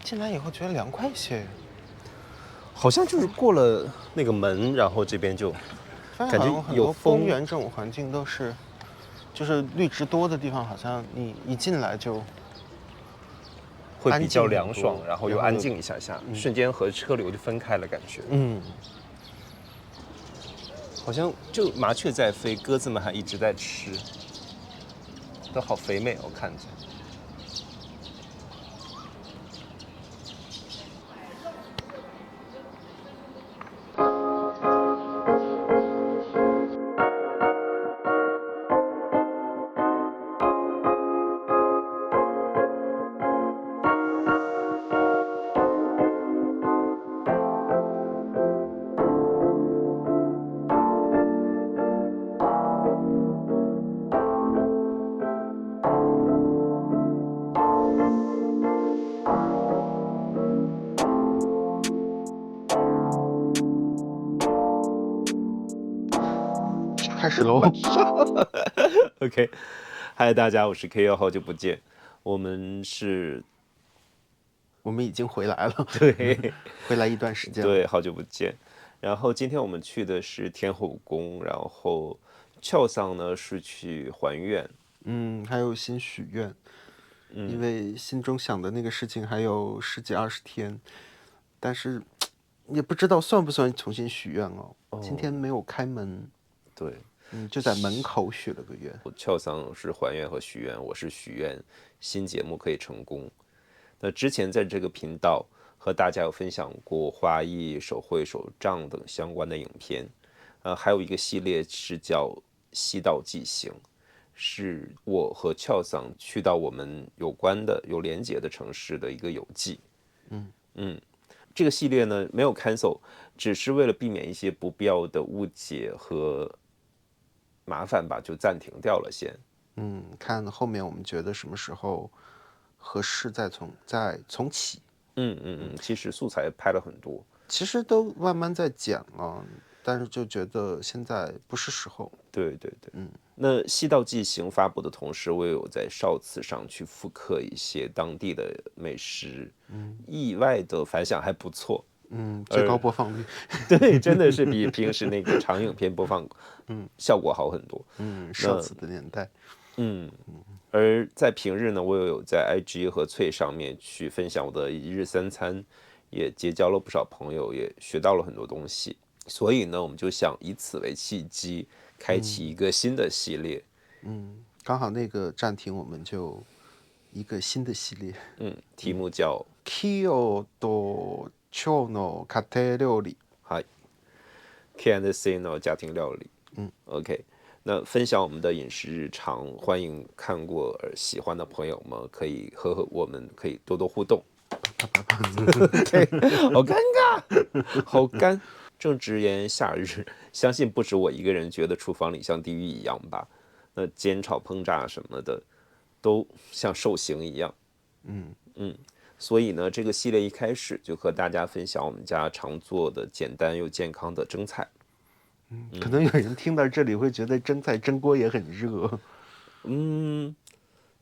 进来以后觉得凉快一些，好像就是过了那个门，然后这边就感觉发现好像很有多公风。园这种环境都是，就是绿植多的地方，好像你一进来就会比较凉安静爽，很多然后又安静一下下，瞬间和车流就分开了，感觉。好像就麻雀在飞，鸽子们还一直在吃，都好肥美哦，看着。开始喽。OK， 嗨，大家，我是 KO， 好久不见。我们已经回来了，对回来一段时间了。对，好久不见。然后今天我们去的是天后宫，然后翘桑呢是去还愿。还有新许愿，因为心中想的那个事情还有10几20天，但是也不知道算不算重新许愿哦。今天没有开门，对，就在门口许了个愿。翘桑是还愿和许愿，我是许愿新节目可以成功。那之前在这个频道和大家有分享过花艺、手绘、手账等相关的影片，还有一个系列是叫西道记行，是我和翘桑去到我们有关的有连结的城市的一个游记。这个系列呢没有 cancel， 只是为了避免一些不必要的误解和麻烦吧，就暂停掉了先。看后面我们觉得什么时候合适再重启。其实素材拍了很多。其实都慢慢在讲了，但是就觉得现在不是时候。对，那西道记行发布的同时，我也有在少次上去复刻一些当地的美食，意外的反响还不错。最高播放率。对，真的是比平时那个长影片播放，效果好很多。少子的年代。而在平日呢，我也有在 IG 和脆上面去分享我的一日三餐，也结交了不少朋友，也学到了很多东西。所以呢，我们就想以此为契机，开启一个新的系列。刚好那个暂停，我们就一个新的系列。题目叫 Kyo do Cho no 家庭料理。嗨 K&C 呢家庭料理。OK， 那分享我们的饮食日常，欢迎看过而喜欢的朋友们可以和我们可以多多互动。OK， 好尴尬，好干。正值炎夏日，相信不止我一个人觉得厨房里像地狱一样吧。那煎炒烹炸什么的，都像受刑一样。所以呢，这个系列一开始就和大家分享我们家常做的简单又健康的蒸菜。可能有人听到这里会觉得蒸菜蒸锅也很热。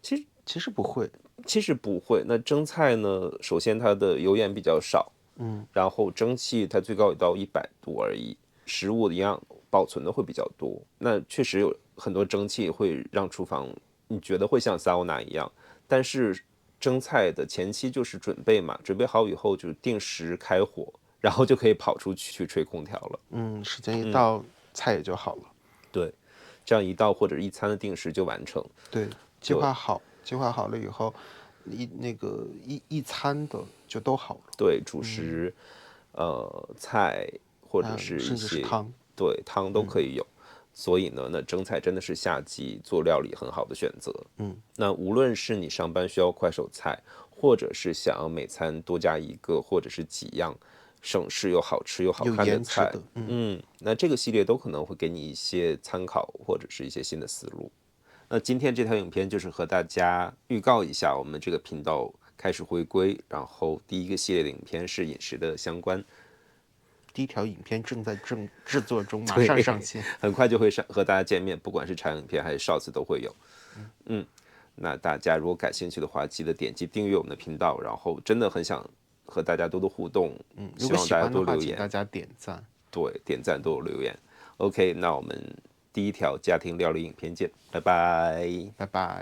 其实不会。其实不会。那蒸菜呢，首先它的油盐比较少，然后蒸汽它最高也到100度而已，食物一样保存的会比较多。那确实有很多蒸汽会让厨房你觉得会像桑拿一样，但是蒸菜的前期就是准备嘛，准备好以后就定时开火，然后就可以跑出去吹空调了。时间一到，菜也就好了。对，这样一道或者一餐的定时就完成。对，计划好了以后，一餐的就都好了。对，主食、菜或者是一甚至是些汤。对汤都可以有。所以呢，那蒸菜真的是夏季做料理很好的选择。那无论是你上班需要快手菜，或者是想要每餐多加一个或者是几样省事又好吃又好看的菜，那这个系列都可能会给你一些参考或者是一些新的思路。那今天这条影片就是和大家预告一下，我们这个频道开始回归，然后第一个系列的影片是饮食的相关。第一条影片正在制作中，马上上线，很快就会和大家见面，不管是长影片还是 shorts 都会有。那大家如果感兴趣的话，记得点击订阅我们的频道，然后真的很想和大家多多互动，如果喜希望大家欢的话，多留言，请大家点赞。对，点赞多留言。OK，那我们第一条家庭料理影片见，拜拜。拜拜。